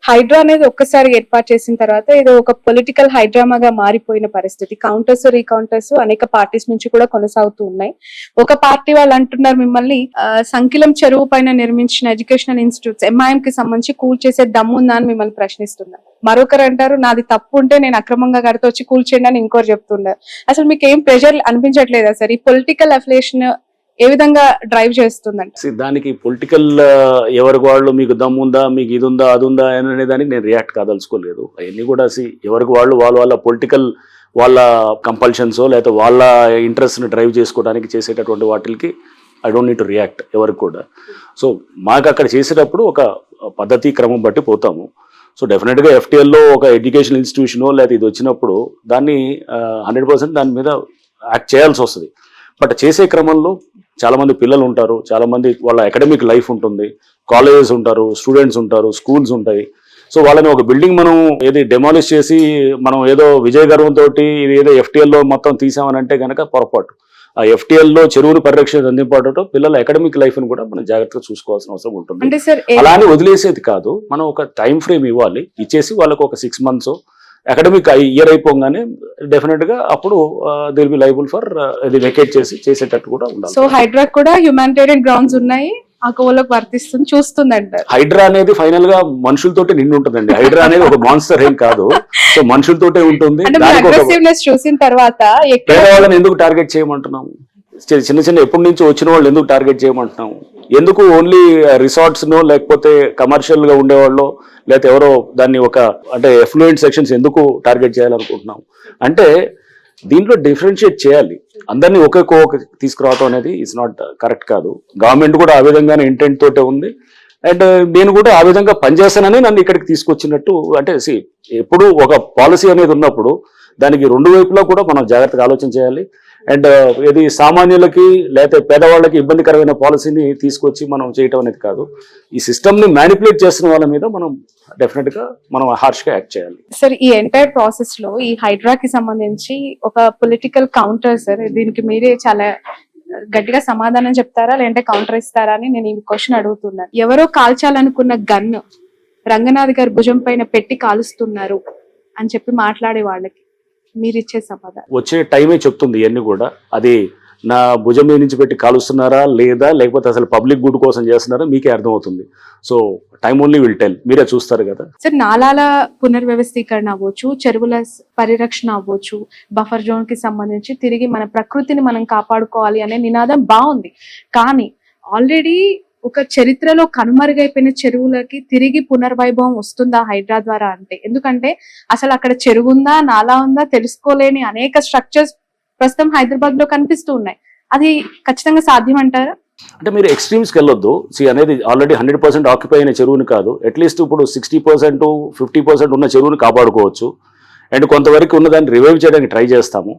హైడ్రా అనేది ఒక్కసారి ఏర్పాటు చేసిన తర్వాత ఇది ఒక పొలిటికల్ హైడ్రామాగా మారిపోయిన పరిస్థితి. కౌంటర్స్ రీకౌంటర్స్ అనేక పార్టీస్ నుంచి కూడా కొనసాగుతూ ఉన్నాయి. ఒక పార్టీ వాళ్ళు అంటున్నారు మిమ్మల్ని సంకిలం చెరువు పైన నిర్మించిన ఎడ్యుకేషనల్ ఇన్స్టిట్యూట్స్ ఎంఐఎం కి సంబంధించి కూల్ చేసే దమ్ముందా అని మిమ్మల్ని ప్రశ్నిస్తున్నారు. మరొకరు అంటారు నాది తప్పు ఉంటే నేను అక్రమంగా కడితే వచ్చి కూల్ చేయండి అని ఇంకోరు చెప్తున్నారు. అసలు మీకు ఏం ప్రెషర్ అనిపించట్లేదా సార్? ఈ పొలిటికల్ అఫిలియేషన్ ఏ విధంగా డ్రైవ్ చేస్తుందండి? దానికి పొలిటికల్ ఎవరికి వాళ్ళు మీకు దమ్ముందా, మీకు ఇది ఉందా అది ఉందా అనే దానికి నేను రియాక్ట్ కాదలుచుకోలేదు. అవన్నీ కూడా ఎవరికి వాళ్ళు వాళ్ళ పొలిటికల్ వాళ్ళ కంపల్షన్సో లేకపోతే వాళ్ళ ఇంట్రెస్ట్ని డ్రైవ్ చేసుకోవడానికి చేసేటటువంటి వాటికి I don't need to react ఎవరికి కూడా. సో మాకు అక్కడ చేసేటప్పుడు ఒక పద్ధతి క్రమం బట్టి పోతాము. సో డెఫినెట్గా ఎఫ్టీఎల్లో ఒక ఎడ్యుకేషన్ ఇన్స్టిట్యూషనో లేకపోతే ఇది వచ్చినప్పుడు దాన్ని 100% దాని మీద యాక్ట్ చేయాల్సి వస్తుంది. బట్ చేసే క్రమంలో చాలామంది పిల్లలు ఉంటారు, చాలామంది వాళ్ళ అకాడమిక్ లైఫ్ ఉంటుంది, కాలేజెస్ ఉంటారు, స్టూడెంట్స్ ఉంటారు, స్కూల్స్ ఉంటాయి. సో వాళ్ళని ఒక బిల్డింగ్ మనం ఏది డెమాలిష్ చేసి మనం ఏదో విజయ గర్వంతో ఇది ఏదో ఎఫ్టీఎల్లో మొత్తం తీసామని అంటే కనుక పొరపాటు. ఆ ఎఫ్టీఎల్లో చెరువును పరిరక్షణ అందింపడటం పిల్లల అకాడమిక్ లైఫ్ ని కూడా మనం జాగ్రత్తగా చూసుకోవాల్సిన అవసరం ఉంటుంది. అలానే వదిలేసేది కాదు, మనం ఒక టైం ఫ్రేమ్ ఇవ్వాలి, ఇచ్చేసి వాళ్ళకు ఒక 6 months అకాడమిక్ ఇయర్ అయిపోగానే డెఫినెట్ గా అప్పుడు దిల్ బి లైబుల్ ఫర్ ఇది వెకేట్ చేసేటట్టు కూడా ఉండాలి. సో హైడ్రా కూడా హ్యూమానిటేరియన్ గ్రౌండ్స్ ఉన్నాయి, ఆ కోవలోకి వర్తిస్తుంది చూస్తుందంట. హైడ్రా అనేది ఫైనల్ గా మనుషులతోటి నిండి ఉంటుందండి. హైడ్రా అనేది ఒక మాన్స్టర్ ఏం కాదు, సో మనుషులతోటే ఉంటుంది. చూసిన తర్వాత పేదవాళ్ళని ఎందుకు టార్గెట్ చేయమంటున్నాము? చిన్న చిన్న ఎప్పటి నుంచి వచ్చిన వాళ్ళు ఎందుకు టార్గెట్ చేయమంటున్నాము? ఎందుకు ఓన్లీ రిసార్ట్స్ నో లేకపోతే కమర్షియల్ గా ఉండేవాళ్ళు లేకపోతే ఎవరో దాన్ని ఒక అంటే ఎఫ్లూయెంట్ సెక్షన్స్ ఎందుకు టార్గెట్ చేయాలనుకుంటున్నాం అంటే దీంట్లో డిఫరెన్షియేట్ చేయాలి. అందరినీ ఒకే తీసుకురావడం అనేది ఇట్స్ నాట్ కరెక్ట్ కాదు. గవర్నమెంట్ కూడా ఆ విధంగానే ఇంటెంట్ తోటే ఉంది. అండ్ నేను కూడా ఆ విధంగా పనిచేస్తానని నన్ను ఇక్కడికి తీసుకొచ్చినట్టు అంటే ఎప్పుడు ఒక పాలసీ అనేది ఉన్నప్పుడు దానికి 2 వైపులా కూడా మనం జాగ్రత్తగా ఆలోచన చేయాలి. అండ్ ఇది సామాన్యులకి లేకపోతే పేదవాళ్ళకి ఇబ్బందికరమైన పాలసీని తీసుకొచ్చి మనం చేయటం అనేది కాదు. ఈ సిస్టమ్ని మ్యానిపులేట్ చేస్తున్న వాళ్ళ మీద మనం డెఫినెట్గా మనం హార్ష్గా యాక్ట్ చేయాలి. సార్ ఈ ఎంటైర్ ప్రాసెస్ లో ఈ హైడ్రాకి సంబంధించి ఒక పొలిటికల్ కౌంటర్ సార్, దీనికి మీరే చాలా గట్టిగా సమాధానం చెప్తారా లేదంటే కౌంటర్ ఇస్తారా అని నేను ఈ క్వశ్చన్ అడుగుతున్నాను. ఎవరో కాల్చాలనుకున్న గన్ను రంగనాథ్ గారి భుజం పైన పెట్టి కాలుస్తున్నారు అని చెప్పి మాట్లాడే వాళ్ళకి మీరు ఇచ్చే సమాధానం? వచ్చే టైమే చెప్తుంది ఇవన్నీ కూడా. అది నా భుజం మీద నుంచి పెట్టి కాలుస్తున్నారా లేదా లేకపోతే అసలు పబ్లిక్ గుడ్ కోసం చేస్తున్నారా మీకే అర్థమవుతుంది. So time only will tell, మీరే చూస్తారు కదా. సార్ నాలాల పునర్వ్యవస్థీకరణ అవ్వచ్చు, చెరువుల పరిరక్షణ అవ్వచ్చు, బఫర్ జోన్ కి సంబంధించి తిరిగి మన ప్రకృతిని మనం కాపాడుకోవాలి అనే నినాదం బాగుంది. కానీ ఆల్రెడీ ఒక చరిత్రలో కనుమరుగైపోయిన చెరువులకి తిరిగి పునర్వైభవం వస్తుందా హైడ్రా ద్వారా అంటే? ఎందుకంటే అసలు అక్కడ చెరువు ఉందా నాలా ఉందా తెలుసుకోలేని అనేక స్ట్రక్చర్స్ ప్రస్తుతం హైదరాబాద్ లో కనిపిస్తూ ఉన్నాయి. అది ఖచ్చితంగా సాధ్యం అంటారా? అంటే మీరు ఎక్స్ట్రీమ్స్కి వెళ్ళొద్దు. అనేది ఆల్రెడీ 100% ఆక్యుపై అయిన చెరువుని కాదు, అట్లీస్ట్ ఇప్పుడు 60% 50% ఉన్న చెరువుని కాపాడుకోవచ్చు. అండ్ కొంతవరకు ఉన్నదాన్ని రివైవ్ చేయడానికి ట్రై చేస్తాము.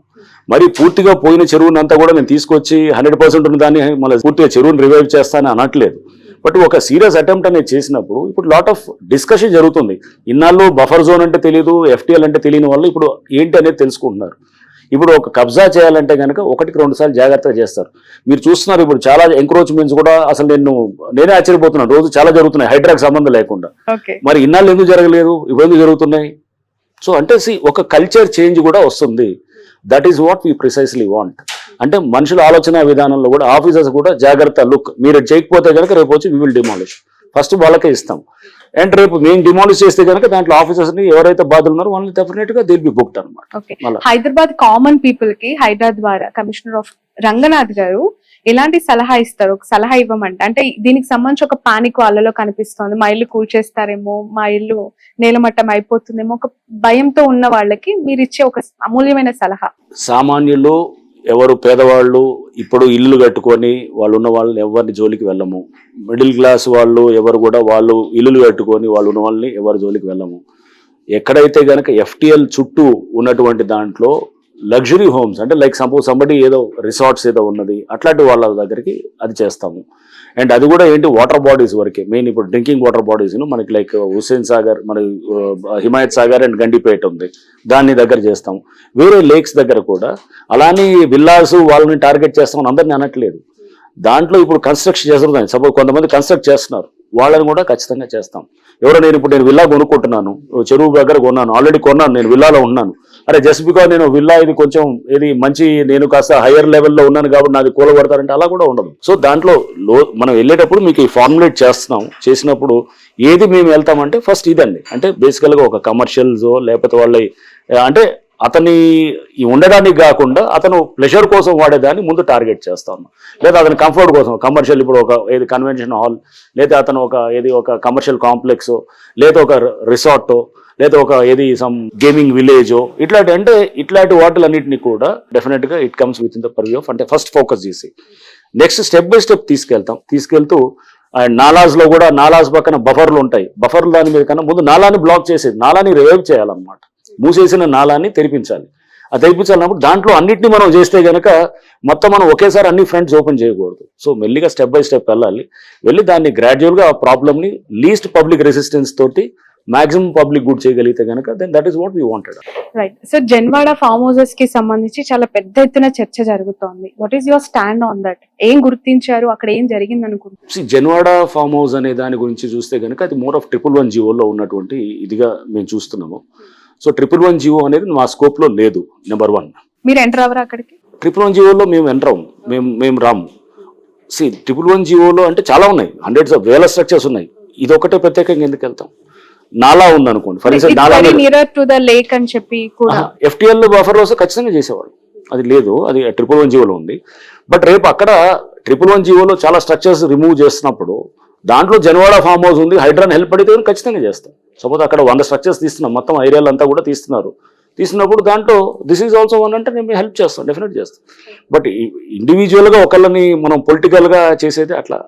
మరి పూర్తిగా పోయిన చెరువుని అంతా కూడా నేను తీసుకొచ్చి 100% ఉన్నదాన్ని మళ్ళీ పూర్తిగా చెరువుని రివైవ్ చేస్తానని అనట్లేదు. బట్ ఒక సీరియస్ అటెంప్ట్ అనేది చేసినప్పుడు ఇప్పుడు లాట్ ఆఫ్ డిస్కషన్ జరుగుతుంది. ఇన్నాళ్ళు బఫర్ జోన్ అంటే తెలియదు, ఎఫ్టీఎల్ అంటే తెలియని వాళ్ళు ఇప్పుడు ఏంటి అనేది తెలుసుకుంటున్నారు. ఇప్పుడు ఒక కబ్జా చేయాలంటే కనుక 1-2 సార్లు జాగ్రత్తగా చేస్తారు. మీరు చూస్తున్నారు ఇప్పుడు చాలా ఎంక్రోచ్మెంట్స్ కూడా అసలు నేనే ఆశ్చర్యపోతున్నాను. రోజు చాలా జరుగుతున్నాయి హైడ్రాకి సంబంధం లేకుండా. మరి ఇన్నాళ్ళు ఎందుకు జరగలేదు, ఇప్పుడు ఎందుకు జరుగుతున్నాయి? సో అంటే ఒక కల్చర్ చేంజ్ కూడా వస్తుంది. That is what we precisely want. అంటే మనుషుల ఆలోచన విధానంలో కూడా ఆఫీసర్స్ కూడా జాగ్రత్త లుక్, మీరు చేయకపోతే కనుక రేపు వచ్చి వీ విల్ డిమాలిష్, ఫస్ట్ వాళ్ళకే ఇస్తాం. అండ్ రేపు మేము డిమాలిష్ చేస్తే కనుక దాంట్లో ఆఫీసర్స్ ని ఎవరైతే బాధలు ఉన్నారో వాళ్ళని డెఫినెట్ గా దిల్ బి బుక్డ్ అనమాట. హైదరాబాద్ కామన్ పీపుల్ కి హైడ్రా ద్వారా కమిషనర్ ఆఫ్ రంగనాథ్ గారు ఎలాంటి సలహా ఇస్తారు? ఒక సలహా ఇవ్వమంటే అంటే దీనికి సంబంధించి ఒక పానిక్ వాళ్ళలో కనిపిస్తోంది, మా ఇల్లు కూల్చేస్తారేమో, మా ఇల్లు నేలమట్టం అయిపోతుందేమో, ఒక భయంతో ఉన్న వాళ్ళకి మీరు ఇచ్చే ఒక అమూల్యమైన సలహా. సామాన్యులు ఎవరు పేదవాళ్ళు ఇప్పుడు ఇల్లు కట్టుకొని వాళ్ళు ఉన్న వాళ్ళని ఎవరిని జోలికి వెళ్ళము. మిడిల్ క్లాస్ వాళ్ళు ఎవరు కూడా వాళ్ళు ఇల్లులు కట్టుకొని వాళ్ళు ఉన్న వాళ్ళని ఎవరి జోలికి వెళ్ళము. ఎక్కడైతే కనుక ఎఫ్టీఎల్ చుట్టూ ఉన్నటువంటి దాంట్లో లగ్జరీ హోమ్స్ అంటే లైక్ సపోజ్ సంబడి ఏదో రిసార్ట్స్ ఏదో ఉన్నది అట్లాంటి వాళ్ళ దగ్గరికి అది చేస్తాము. అండ్ అది కూడా ఏంటి వాటర్ బాడీస్ వరకే, మెయిన్ ఇప్పుడు డ్రింకింగ్ వాటర్ బాడీస్ మనకి లైక్ హుస్సేన్ సాగర్, మన హిమాయత్ సాగర్ అండ్ గండిపేట ఉంది, దాన్ని దగ్గర చేస్తాము. వేరే లేక్స్ దగ్గర కూడా అలానే విల్లాస్ వాళ్ళని టార్గెట్ చేస్తామని అందరినీ అనట్లేదు. దాంట్లో ఇప్పుడు కన్స్ట్రక్షన్ చేస్తున్నారు. సపోజ్ కొంతమంది కన్స్ట్రక్ట్ చేస్తున్నారు, వాళ్ళని కూడా ఖచ్చితంగా చేస్తాం. ఎవరో నేను విల్లా కొనుక్కుంటున్నాను, చెరువు దగ్గర కొన్నాను, ఆల్రెడీ కొన్నాను, నేను విల్లాలో ఉన్నాను, అరే జస్ట్ బికాజ్ నేను విల్లా ఇది కొంచెం ఇది మంచి నేను కాస్త హైయర్ లెవెల్లో ఉన్నాను కాబట్టి నాది కూలగొడతారంటే అలా కూడా ఉండదు. సో దాంట్లో మనం వెళ్ళేటప్పుడు మీకు ఈ ఫార్ములేట్ చేసినప్పుడు ఏది మేము వెళ్తామంటే ఫస్ట్ ఇదండి, అంటే బేసికల్గా ఒక కమర్షియల్స్ లేకపోతే వాళ్ళ అంటే అతని ఉండడానికి కాకుండా అతను ప్లెజర్ కోసం వాడేదాన్ని ముందు టార్గెట్ చేస్తాను, లేదా అతని కంఫర్ట్ కోసం కమర్షియల్ ఇప్పుడు ఒక ఏది కన్వెన్షన్ హాల్, లేదా అతను ఒక కమర్షియల్ కాంప్లెక్స్, లేదా ఒక రిసార్ట్, లేదా ఒక సమ్ గేమింగ్ విలేజో ఇట్లాంటి వాటిలన్నింటినీ కూడా డెఫినెట్ గా it comes with in the purview of, అంటే ఫస్ట్ ఫోకస్ చేసి నెక్స్ట్ స్టెప్ బై స్టెప్ తీసుకెళ్తూ అండ్ నాలాస్ లో కూడా నాలాస్ పక్కన బఫర్లు ఉంటాయి, బఫర్లు దాని మీద కన్నా ముందు నాలాని బ్లాక్ చేసేది, నాలాని రివైవ్ చేయాలన్నమాట, మూసేసిన నాలాన్ని తెరిపించాలి. ఆ తెరిపించాలన్నప్పుడు దాంట్లో అన్నింటినీ మనం చేస్తే కనుక మొత్తం మనం ఒకేసారి అన్ని ఫ్రంట్స్ ఓపెన్ చేయకూడదు. సో మెల్లిగా స్టెప్ బై స్టెప్ వెళ్ళి దాన్ని గ్రాడ్యువల్గా ఆ ప్రాబ్లమ్ని లీస్ట్ పబ్లిక్ రెసిస్టెన్స్ తోటి మాక్సిమం పబ్లిక్ గుడ్ చేయగలిగితే కనుక then that is what we wanted. Right. So Janwada farm houses కి సంబంధించి చాలా పెద్ద ఎత్తున చర్చ జరుగుతోంది. What is your stand on that? ఏం గుర్తించారు, అక్కడ ఏం జరిగింది అనుకుంటున్నారు? జన్వాడ ఫార్మ్ హౌస్ అనే దాని గురించి చూస్తే కనుక అది మోర్ ఆఫ్ 111 జీవోలో ఉన్నటువంటి ఇదిగా మేము చూస్తున్నాము. సో 111 జీవో అనేది మా స్కోప్ లో లేదు. నెంబర్ 1, మీరు ఎంటర్ అవ్వరా అక్కడికి? 111 జీవోలో మేము ఎంటర్ అవ్వము, మేము రాము. 111 జీవోలో అంటే చాలా ఉన్నాయి, హండ్రెడ్స్ ఆఫ్ వేల స్ట్రక్చర్స్ ఉన్నాయి, ఇది ఒకటే ప్రత్యేకంగా ఎందుకు వెళ్తాం? నాలా ఉంది అనుకోండి, ఫర్ ఎగ్జాంపుల్ నాలా నియర్ టు ద లేక్ అని చెప్పి కూడా FTL బఫర్ లో ఖచ్చితంగా చేసేవాళ్ళు, అది లేదు, అది 111 జీవోలో ఉంది. బట్ రేపు అక్కడ 111 జీవోలో చాలా స్ట్రక్చర్స్ రిమూవ్ చేస్తున్నప్పుడు దాంట్లో జన్వాడ ఫార్మ్ హౌస్ ఉంది, హైడ్రాన్ హెల్ప్ అడిగితే ఖచ్చితంగా చేస్తాం. సపోజ్ అక్కడ 100 స్ట్రక్చర్స్ తీస్తున్నాం, మొత్తం ఏరియాలు అంతా కూడా తీస్తున్నప్పుడు దాంట్లో దిస్ ఈజ్ ఆల్సో వన్ అంటే నేను హెల్ప్ చేస్తాం, డెఫినెట్ చేస్తాం. బట్ ఇండివిజువల్గా ఒకళ్ళని మనం పొలిటికల్గా చేసేది అట్లా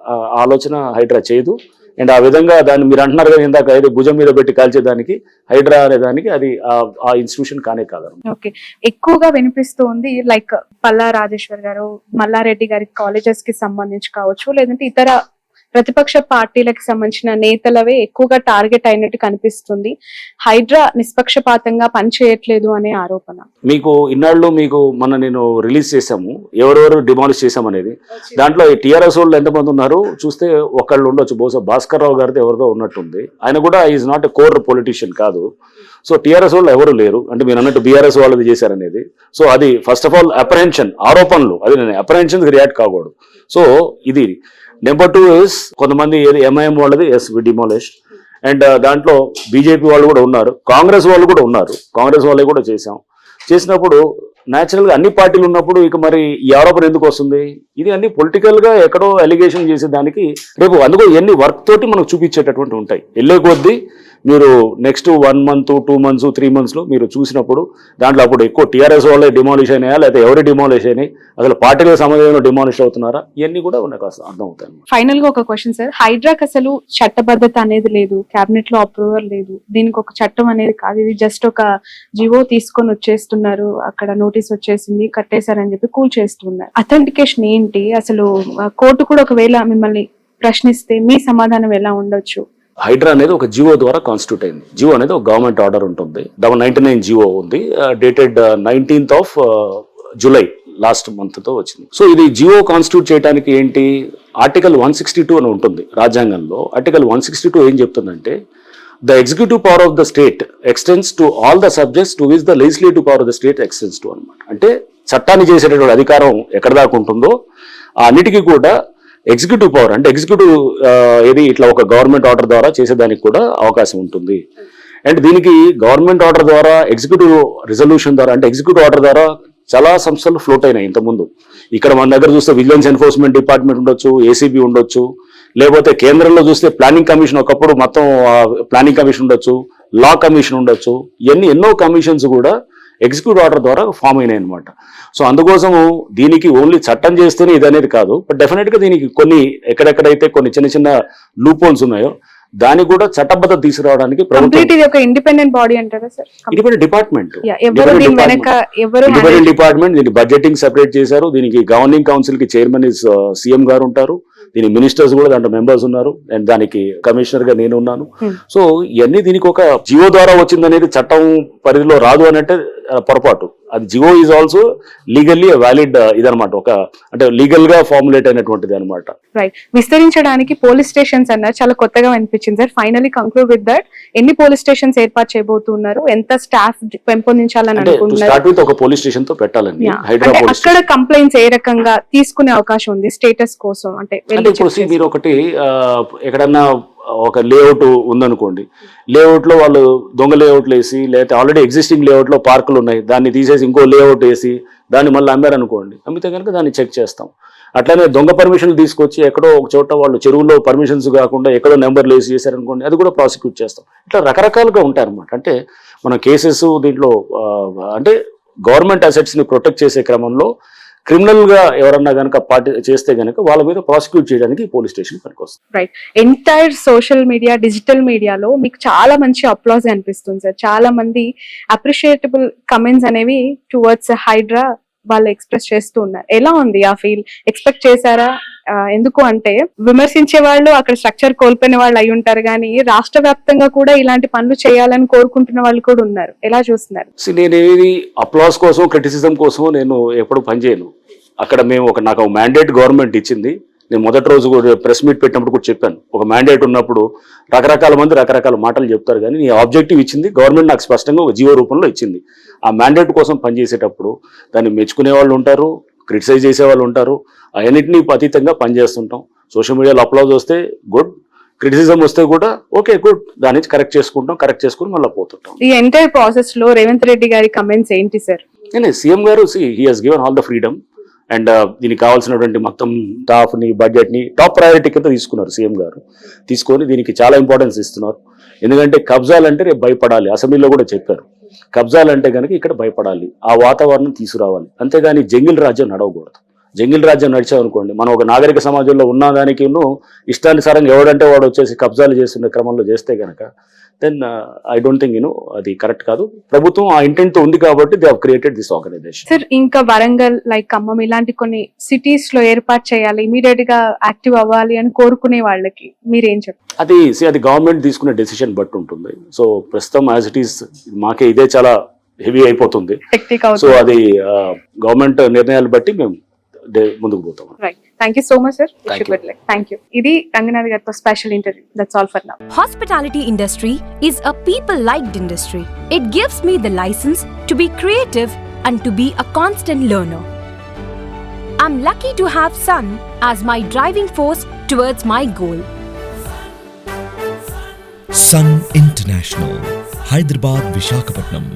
ఆలోచన హైడ్రా చేయదు. అండ్ ఆ విధంగా దాన్ని మీరు అంటున్నారు కదా ఇందాక ఏదో భుజం మీద పెట్టి కాల్చేదానికి హైడ్రా అనే దానికి అది ఆ ఇన్స్టిట్యూషన్ కానే కాదు. ఓకే, ఎక్కువగా వినిపిస్తుంది లైక్ పల్లా రాజేశ్వర్ గారు, మల్లారెడ్డి గారి కాలేజెస్ కి సంబంధించి కావచ్చు, లేదంటే ఇతర ప్రతిపక్ష పార్టీలకు సంబంధించిన నేతలవే ఎక్కువగా టార్గెట్ అయినట్టు కనిపిస్తుంది. హైడ్రా నిష్పక్షపాతంగా పనిచేయట్లేదు అనే ఆరోపణ. మీకు ఇన్నాళ్ళు నేను రిలీజ్ చేశాము ఎవరెవరు డిమాలిష్ చేశాం అనేది. దాంట్లో టీఆర్ఎస్ వాళ్ళు ఎంతమంది ఉన్నారు చూస్తే ఒకళ్ళు ఉండొచ్చు, బహుశా భాస్కర్ రావు గారితో ఎవరిదో ఉన్నట్టుంది. ఆయన కూడా is not a core politician కాదు. సో టీఆర్ఎస్ వాళ్ళు ఎవరు లేరు, అంటే మీరు అన్నట్టు బీఆర్ఎస్ వాళ్ళది చేశారనేది. సో అది ఫస్ట్ ఆఫ్ ఆల్ అప్రహెన్షన్, ఆరోపణలు, అది నేను అప్రహెన్షన్ రియాక్ట్ కాకూడదు. సో ఇది నెంబర్ 2 ఇస్ కొంతమంది ఎంఐఎం వాళ్ళది ఎస్ వి డిమాలిష్, అండ్ దాంట్లో బీజేపీ వాళ్ళు కూడా ఉన్నారు, కాంగ్రెస్ వాళ్ళు కూడా ఉన్నారు, కాంగ్రెస్ వాళ్ళే కూడా చేసినప్పుడు న్యాచురల్గా అన్ని పార్టీలు ఉన్నప్పుడు ఇక మరి ఈ ఆరోపణ ఎందుకు వస్తుంది? ఇది అన్ని పొలిటికల్గా ఎక్కడో అలిగేషన్ చేసేదానికి రేపు అందుకో ఎన్ని వర్క్ తోటి మనకు చూపించేటటువంటి ఉంటాయి. వెళ్ళే కొద్దీ మీరు నెక్స్ట్ 1 month 2 months 3 months మీరు చూసినప్పుడు దాంట్లో అప్పుడు ఎక్కువ టీఆర్ఎస్ వాళ్ళే డిమాలిష్ అయినాయా లేకపోతే ఎవరు డిమాలిష్ అయినాయి, అసలు పార్టీలకు సంబంధించిన డిమాలిష్ అవుతున్నారా, ఇవన్నీ కూడా నాకు అర్థం అవుతాయి. ఫైనల్ గా ఒక క్వశ్చన్ సార్, హైడ్రాక్ అసలు చట్టబద్ధత అనేది లేదు, కేబినెట్ లో అప్రూవల్ లేదు, దీనికి ఒక చట్టం అనేది కాదు, ఇది జస్ట్ ఒక జివో తీసుకొని వచ్చేస్తున్నారు, అక్కడ నోటీస్ వచ్చేసింది కట్టేశారని చెప్పి కూల్ చేస్తున్నారు. అథెంటికేషన్ ఏంటి అసలు? కోర్టు కూడా ఒకవేళ మిమ్మల్ని ప్రశ్నిస్తే మీ సమాధానం ఎలా ఉండొచ్చు? హైడ్రా అనేది ఒక జియో ద్వారా కాన్స్టిట్యూట్ అయింది. జియో అనేది ఒక గవర్నమెంట్ ఆర్డర్ ఉంటుంది, 99 జియో ఉంది, dated 19th July last month తో వచ్చింది. సో ఇది జియో కాన్స్టిట్యూట్ చేయడానికి ఏంటి, ఆర్టికల్ 162 అని ఉంటుంది రాజ్యాంగంలో. ఆర్టికల్ 162 ఏం చెప్తుందంటే the executive power of the state extends to all the subjects to which the legislative power of the state extends to అనమాట. అంటే చట్టాన్ని చేసేటటువంటి అధికారం ఎక్కడ దాకా ఉంటుందో ఆ అన్నిటికీ కూడా ఎగ్జిక్యూటివ్ పవర్, అంటే ఎగ్జిక్యూటివ్ ఏది ఇట్లా ఒక గవర్నమెంట్ ఆర్డర్ ద్వారా చేసేదానికి కూడా అవకాశం ఉంటుంది. అండ్ దీనికి గవర్నమెంట్ ఆర్డర్ ద్వారా, ఎగ్జిక్యూటివ్ రిజల్యూషన్ ద్వారా, అంటే ఎగ్జిక్యూటివ్ ఆర్డర్ ద్వారా చాలా సంస్థలు ఫ్లోట్ అయినాయి ఇంతకుముందు. ఇక్కడ మన దగ్గర చూస్తే విజిలెన్స్ ఎన్ఫోర్స్మెంట్ డిపార్ట్మెంట్ ఉండొచ్చు, ఏసీబీ ఉండొచ్చు, లేకపోతే కేంద్రంలో చూస్తే ప్లానింగ్ కమిషన్, ఒకప్పుడు మొత్తం ప్లానింగ్ కమిషన్ ఉండొచ్చు, లా కమిషన్ ఉండొచ్చు, ఇవన్నీ ఎన్నో కమిషన్స్ కూడా ఎగ్జిక్యూటివ్ ఆర్డర్ ద్వారా ఫామ్ అయినాయి అనమాట. సో అందుకోసము దీనికి ఓన్లీ చట్టం చేస్తేనే ఇది అనేది కాదు, బట్ డెఫినెట్గా దీనికి కొన్ని ఎక్కడెక్కడైతే కొన్ని చిన్న చిన్న లూప్ హోల్స్ ఉన్నాయో దానికి కూడా చట్టబద్ధత తీసుకురావడానికి ఇండిపెండెంట్ బాడీ అంటారా sir? Independent department, independent department. దీనికి బడ్జెటింగ్ సెపరేట్ చేశారు, దీనికి గవర్నింగ్ కౌన్సిల్ కి చైర్మన్ సీఎం గారు ఉంటారు, దీని మినిస్టర్స్ కూడా దాంట్లో మెంబర్స్ ఉన్నారు, అండ్ దానికి కమిషనర్ గా నేను ఉన్నాను. సో ఇవన్నీ దీనికి ఒక జియో ద్వారా వచ్చిందనేది చట్టం పరిధిలో రాదు అని అంటే పొరపాటు. అది GO is also legally valid ఇదనమాట, ఒక అంటే లీగల్ గా ఫార్ములేట్ అయినటువంటిది అనమాట. రైట్. విస్తరించడానికి పోలీస్ స్టేషన్స్ అన్నారు, చాలా కొత్తగా అనిపించింది sir. Finally conclude with that, ఎన్ని పోలీస్ స్టేషన్స్ ఏర్పాటు చేయబోతున్నారు, ఎంత స్టాఫ్ పెంపొందించాలని అనుకుంటున్నారు? స్టార్ట్ విత్ ఒక పోలీస్ స్టేషన్ తో పెట్టాలండి హైదరాబాద్. అక్కడ కంప్లైంట్స్ ఏ రకంగా తీసుకునే అవకాశం ఉంది స్టేటస్ కోసం? అంటే ఇప్పుడు మీరు ఒకటి ఎక్కడన్నా ఒక లేఅవుట్ ఉందనుకోండి, లేఅవుట్ లో వాళ్ళు దొంగ లేఅవుట్లు వేసి, లేకపోతే ఆల్రెడీ ఎగ్జిస్టింగ్ లేఅవుట్ లో పార్కులు ఉన్నాయి, దాన్ని తీసేసి ఇంకో లేఅవుట్ వేసి దాన్ని మళ్ళీ అమ్మారనుకోండి, అమ్మితే కనుక దాన్ని చెక్ చేస్తాం. అట్లానే దొంగ పర్మిషన్లు తీసుకొచ్చి ఎక్కడో ఒక చోట వాళ్ళు చెరువుల్లో పర్మిషన్స్ కాకుండా ఎక్కడో నెంబర్లు వేసి చేశారనుకోండి, అది కూడా ప్రాసిక్యూట్ చేస్తాం. ఇట్లా రకరకాలుగా ఉంటాయి అనమాట. అంటే మన కేసెస్ దీంట్లో అంటే గవర్నమెంట్ అసెట్స్ ని ప్రొటెక్ట్ చేసే క్రమంలో క్రిమినల్ గా ఎవరన్నా గనక చేస్తే గనక వాళ్ళ మీద ప్రాసిక్యూట్ చేయడానికి పోలీస్ స్టేషన్ పనికొస్తుంది. Right. Entire social media, digital మీడియాలో మీకు చాలా మంచి అప్లాజ్ అనిపిస్తుంది సార్. చాలా మంది అప్రిషియేటబుల్ కమెంట్స్ అనేవి టువర్డ్స్ హైడ్రా వాళ్ళు ఎక్స్ప్రెస్ చేస్తూ ఉన్నారు. ఎలా ఉంది ఆ ఫీల్? ఎక్స్పెక్ట్ చేశారా? ఎందుకు అంటే విమర్శించే వాళ్ళు అక్కడ స్ట్రక్చర్ కోల్పోయిన వాళ్ళు అయి ఉంటారు, కానీ రాష్ట్ర వ్యాప్తంగా కూడా ఇలాంటి పనులు చేయాలని కోరుకుంటున్న వాళ్ళు కూడా ఉన్నారు. ఎలా చూస్తున్నారు? నేనేది అప్లాస్ కోసం, క్రిటిసిజం కోసం నేను ఎప్పుడు పనిచేయను. అక్కడ మేము నాకు మ్యాండేట్ గవర్నమెంట్ ఇచ్చింది. నేను మొదటి రోజు ప్రెస్ మీట్ పెట్టినప్పుడు కూడా చెప్పాను, ఒక మ్యాండేట్ ఉన్నప్పుడు రకరకాల మంది రకరకాల మాటలు చెప్తారు, కానీ నీ ఆబ్జెక్టివ్ ఇచ్చింది గవర్నమెంట్, నాకు స్పష్టంగా ఒక జీవో రూపంలో ఇచ్చింది. ఆ మ్యాండేట్ కోసం పనిచేసేటప్పుడు దాన్ని మెచ్చుకునే వాళ్ళు ఉంటారు, క్రిటిసైజ్ చేసే వాళ్ళు ఉంటారు, అవన్నింటినీ అతీతంగా పనిచేస్తుంటాం. సోషల్ మీడియాలో అప్లాజ్ వస్తే గుడ్, క్రిటిసిజం వస్తే కూడా ఓకే గుడ్, దాని నుంచి కరెక్ట్ చేసుకుని మళ్ళీ పోతుంటాం. ఈ ఎంటైర్ ప్రాసెస్ లో రేవంత్ రెడ్డి గారి కమెంట్స్ ఏంటి సార్? సీఎం గారు he has given all the freedom and దీనికి కావాల్సినటువంటి మొత్తం స్టాఫ్ని, బడ్జెట్ని టాప్ ప్రయారిటీ కింద తీసుకున్నారు సీఎం గారు. తీసుకొని దీనికి చాలా ఇంపార్టెన్స్ ఇస్తున్నారు. ఎందుకంటే కబ్జాలంటే రేపు భయపడాలి, అసెంబ్లీలో కూడా చెప్పారు. కబ్జాలంటే కనుక ఇక్కడ భయపడాలి, ఆ వాతావరణం తీసుకురావాలి. అంతేగాని జంగిల్ రాజ్యం నడవకూడదు. జంగిల్ రాజ్యం నడిచామనుకోండి, మనం ఒక నాగరిక సమాజంలో ఉన్నదానికి ఇష్టానుసారంగా ఎవడంటే వాడు వచ్చేసి కబ్జాలు చేస్తున్న క్రమంలో చేస్తే కనుక దెన్ ఐ డోంట్ థింక్ అది కరెక్ట్ కాదు. ప్రభుత్వం ఆ ఇంటెంట్ తో ఉంది కాబట్టి they have created this organisation. Sir, ఇంకా వరంగల్, లైక్ ఖమ్మం ఇలాంటి కొన్ని సిటీస్ లో ఏర్పాటు చేయాలి, ఇమీడియట్ గా యాక్టివ్ అవ్వాలి అని కోరుకునే వాళ్ళకి మీరేం చెప్తారు? అది గవర్నమెంట్ తీసుకునే డెసిషన్ బట్టి ఉంటుంది. సో ప్రస్తుతం యాజ్ ఇట్ ఈస్ మాకే ఇదే చాలా హెవీ అయిపోతుంది. సో అది గవర్నమెంట్ నిర్ణయాలు బట్టి మేము ముందుకు పోతాం. Right. Thank you so much sir. Thank you. ఇది రంగనాథ్ గారితో special interview. That's all for now. Hospitality industry is a people-liked industry. It gives me the license to be creative and to be a constant learner. I'm lucky to have Sun as my driving force towards my goal. Sun International, Hyderabad, Visakhapatnam.